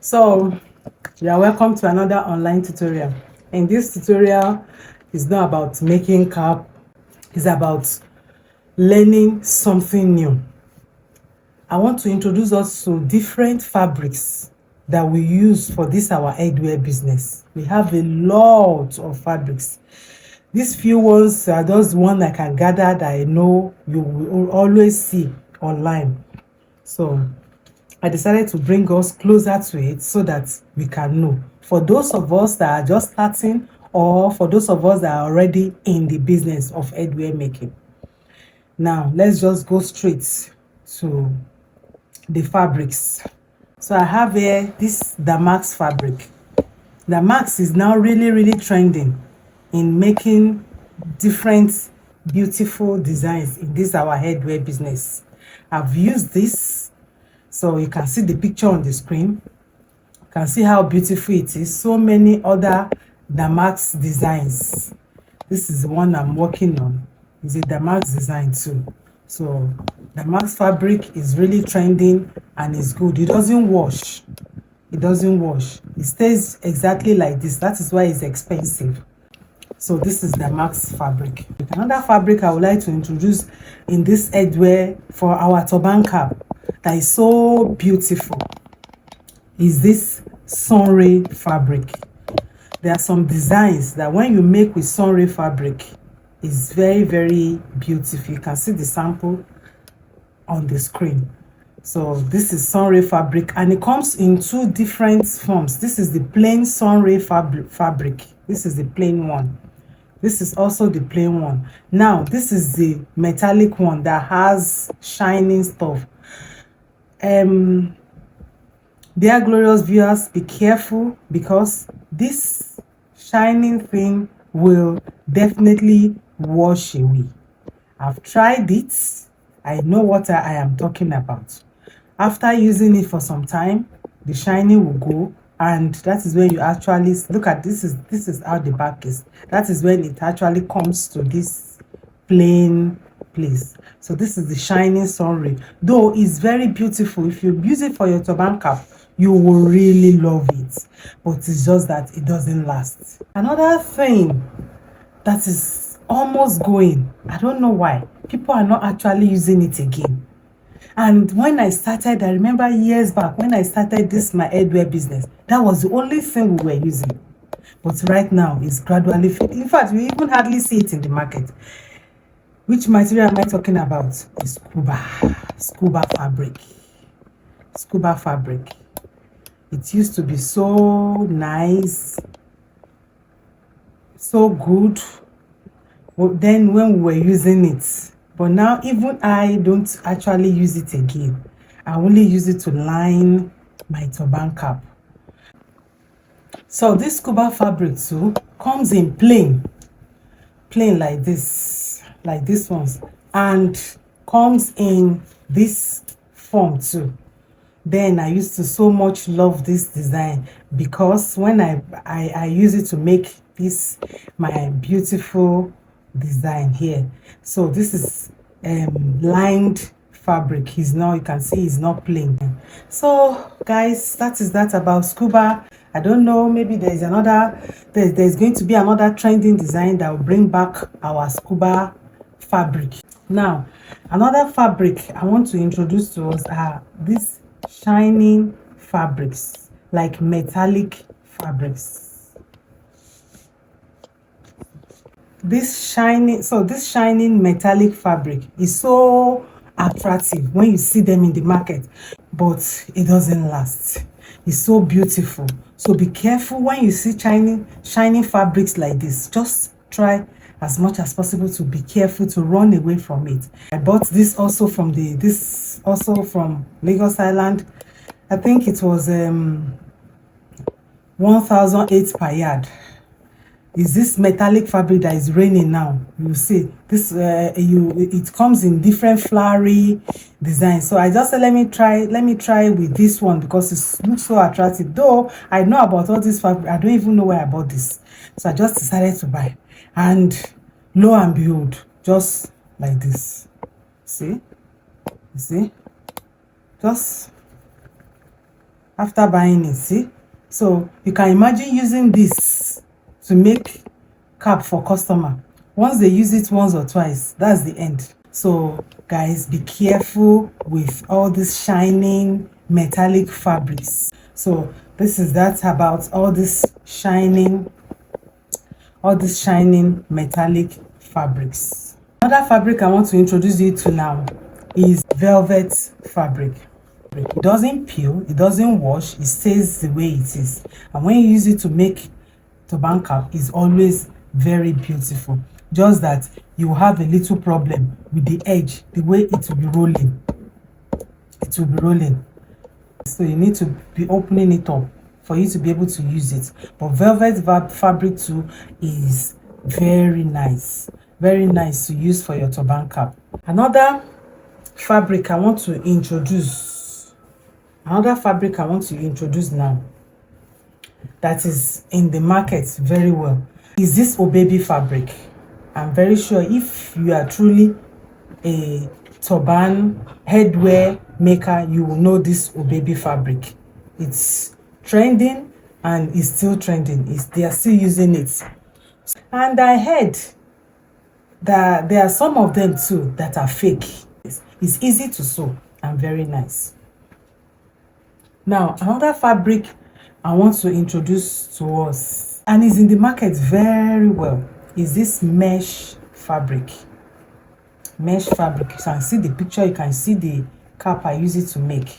So you are welcome to another online tutorial. In this tutorial, it's not about making cap, it's about learning something new. I want to introduce us to different fabrics that we use for this our headwear business. We have a lot of fabrics. These few ones are those one I can gather that I know you will always see online. So I decided to bring us closer to it so that we can know. For those of us that are just starting, or for those of us that are already in the business of headwear making. Now, let's just go straight to the fabrics. So I have here this damask fabric. Damask is now really trending in making different beautiful designs in this our headwear business. I've used this, so you can see the picture on the screen. You can see how beautiful it is. So many other damask designs. This is the one I'm working on. It's a damask design too. So damask fabric is really trending and it's good. It doesn't wash. It doesn't wash. It stays exactly like this. That is why it's expensive. So this is damask fabric. Another fabric I would like to introduce in this headwear for our turban cap that is so beautiful is this sunray fabric. There are some designs that when you make with sunray fabric is very beautiful. You can see the sample on the screen. So this is sunray fabric and it comes in two different forms. This is the plain sunray fabric. This is the plain one. This is also the plain one. Now this is the metallic one that has shining stuff. Dear glorious viewers, be careful because this shining thing will definitely wash away. I've tried it. I know what I am talking about. After using it for some time, the shining will go, and that is when you actually look at this is how the back is. That is when it actually comes to this plain place. So this is the shining sunray. Though it's very beautiful. If you use it for your turban cap, you will really love it. But it's just that it doesn't last. Another thing that is almost going, I don't know why people are not actually using it again. And when I started, I remember years back when I started this my headwear business, that was the only thing we were using. But right now it's gradually, in fact, we even hardly see it in the market. Which material am I talking about? Is scuba fabric. Scuba fabric. It used to be so nice, so good. But then when we were using it, but now even I don't actually use it again. I only use it to line my turban cap. So this scuba fabric too comes in plain like this ones, and comes in this form too. Then I used to so much love this design because when I use it to make this my beautiful design here. So this is lined fabric. Is now, you can see, it's not plain. So guys, that is that about scuba. I don't know, maybe there's going to be another trending design that will bring back our scuba fabric. Now another fabric I want to introduce to us are these shining fabrics, like metallic fabrics. This shining metallic fabric is so attractive when you see them in the market, but it doesn't last. It's so beautiful. So be careful when you see shining fabrics like this. Just try as much as possible to be careful to run away from it. I bought this also from Lagos Island. I think it was 1,008 per yard. Is this metallic fabric that is raining now. You see this it comes in different flowery designs. So I just said let me try with this one because it looks so attractive. Though I know about all this fabric, I don't even know where I bought this. So I just decided to buy, and lo and behold, just like this. See, you see, just after buying it. See, so you can imagine using this to make cap for customer. Once they use it once or twice, that's the end. So guys, be careful with all these shining metallic fabrics. So this is that about all this shining metallic fabrics. Another fabric I want to introduce you to now is velvet fabric. It doesn't peel, it doesn't wash, it stays the way it is. And when you use it to make turban cap, it's always very beautiful. Just that you have a little problem with the edge, the way it will be rolling. It will be rolling. So you need to be opening it up for you to be able to use it. But velvet fabric too is very nice to use for your turban cap. Another fabric I want to introduce now that is in the market very well is this Obaby fabric. I'm very sure if you are truly a turban headwear maker, you will know this Obaby fabric. It's trending and it's still trending. They are still using it. And I heard that there are some of them too that are fake. It's easy to sew and very nice. Now, another fabric I want to introduce to us, and is in the market very well, is this mesh fabric. Mesh fabric. You can see the picture, you can see the cap I use it to make.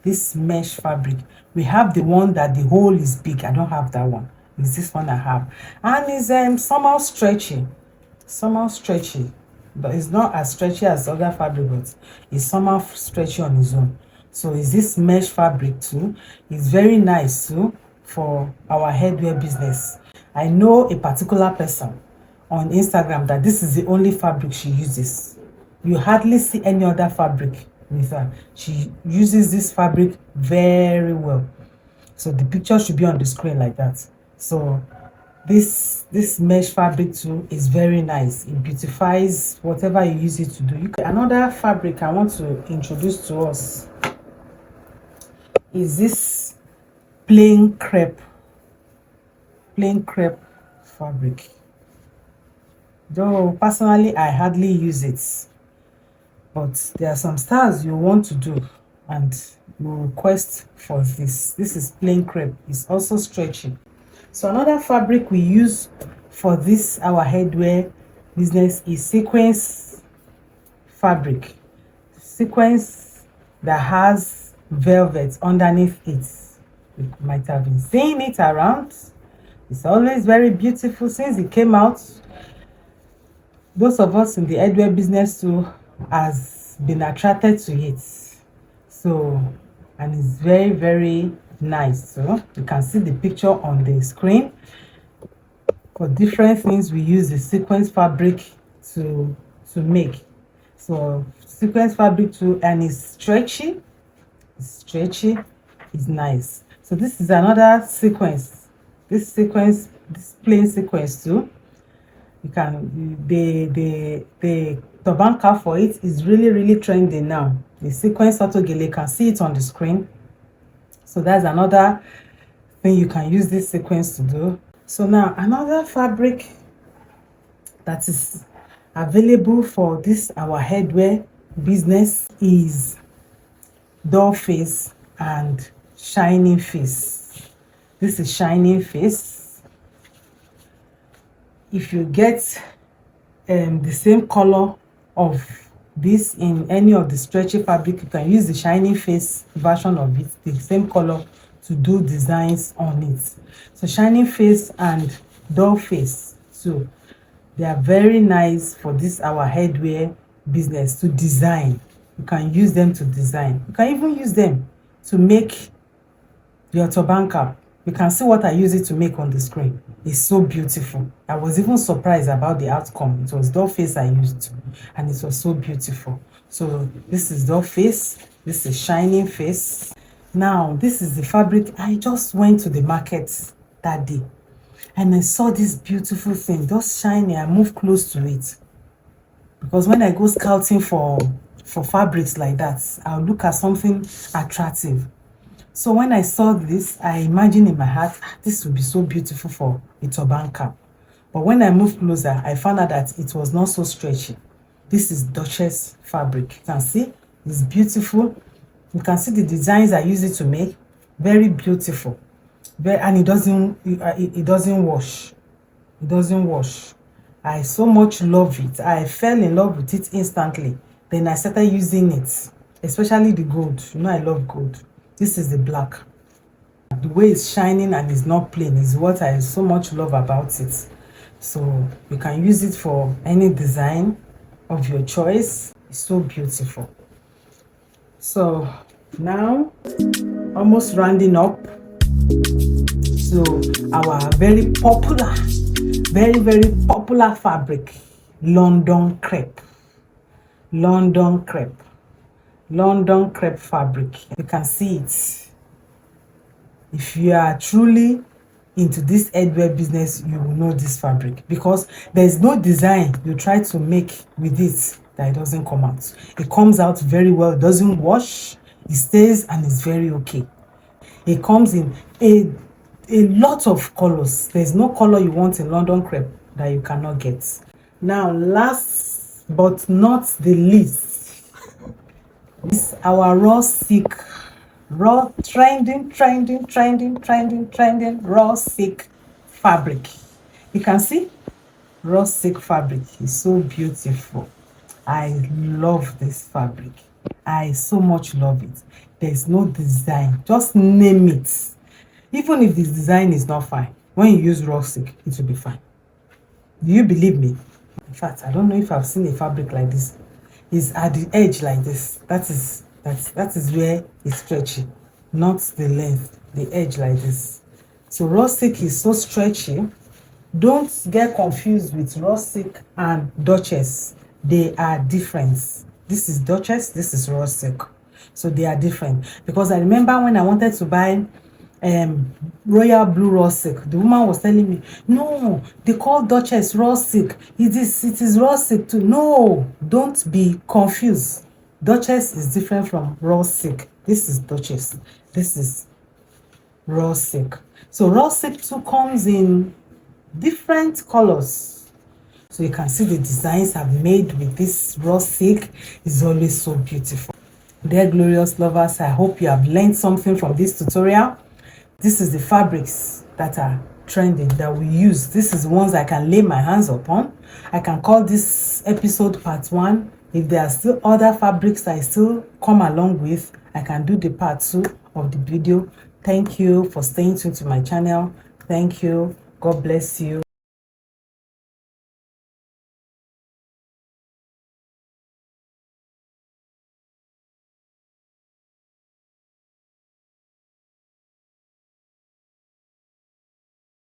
This mesh fabric. We have the one that the hole is big. I don't have that one. It's this one I have. And it's somehow stretchy. But it's not as stretchy as other fabric, but it's somehow stretchy on its own. So is this mesh fabric too. It's very nice too for our headwear business. I know a particular person on Instagram that this is the only fabric she uses. You hardly see any other fabric with her. She uses this fabric very well. So the picture should be on the screen like that. So this mesh fabric too is very nice. It beautifies whatever you use it to do. Another fabric I want to introduce to us is this plain crepe fabric. Though personally I hardly use it, but there are some styles you want to do and you request for this. This is plain crepe. It's also stretchy. So another fabric we use for this our headwear business is sequence fabric. Sequence that has velvet underneath it. You might have been seeing it around. It's always very beautiful since it came out. Those of us in the headwear business too has been attracted to it. So, and it's very nice. So you can see the picture on the screen. For different things we use the sequence fabric to make. So sequence fabric too, and it's stretchy. Is nice. So this is another sequence. This plain sequence too. You can the turban cap for it is really trending now. The sequence autogele, you can see it on the screen. So that's another thing you can use this sequence to do. So now another fabric that is available for this our headwear business is doll face and shining face. This is shining face. If you get the same color of this in any of the stretchy fabric, you can use the shining face version of it, the same color, to do designs on it. So shining face and doll face, so they are very nice for this our headwear business to design. You can use them to design. You can even use them to make your turban cap. You can see what I use it to make on the screen. It's so beautiful. I was even surprised about the outcome. It was doll face I used and it was so beautiful. So this is doll face. This is shining face. Now this is the fabric. I just went to the market that day and I saw this beautiful thing just shining. I moved close to it because when I go scouting for fabrics like that, I'll look at something attractive. So when I saw this, I imagined in my heart, this would be so beautiful for a turban cap. But when I moved closer, I found out that it was not so stretchy. This is Duchess fabric. You can see it's beautiful. You can see the designs I use it to make. Very beautiful. And it doesn't wash. It doesn't wash. I so much love it. I fell in love with it instantly. Then I started using it, especially the gold. You know I love gold. This is the black. The way it's shining and it's not plain is what I so much love about it. So you can use it for any design of your choice. It's so beautiful. So now, almost rounding up to our very popular fabric, London crepe. London crepe fabric. You can see it. If you are truly into this headwear business, you will know this fabric, because there's no design you try to make with it that it doesn't come out. It comes out very well. It doesn't wash, it stays, and it's very okay. It comes in a lot of colors. There's no color you want in London crepe that you cannot get. Now, last but not the least, is our raw silk, trending raw silk fabric. You can see raw silk fabric is so beautiful. I love this fabric. I so much love it. There's no design, just name it. Even if the design is not fine, when you use raw silk, it will be fine. Do you believe me? In fact, I don't know if I've seen a fabric like this. It's at the edge like this. That is where it's stretchy, not the length, the edge like this. So raw silk is so stretchy. Don't get confused with raw silk and Duchess. They are different. This is Duchess, this is raw silk. So they are different. Because I remember when I wanted to buy royal blue raw silk, the woman was telling me, no, they call Duchess raw silk. It is raw silk too. No, don't be confused. Duchess is different from raw silk. This is Duchess, this is raw silk. So raw silk too comes in different colors. So you can see the designs I've made with this raw silk is always so beautiful. Dear glorious lovers, I hope you have learned something from this tutorial. This is the fabrics that are trending that we use. This is the ones I can lay my hands upon. I can call this episode part 1. If there are still other fabrics I still come along with, I can do the part 2 of the video. Thank you for staying tuned to my channel. Thank you. God bless you.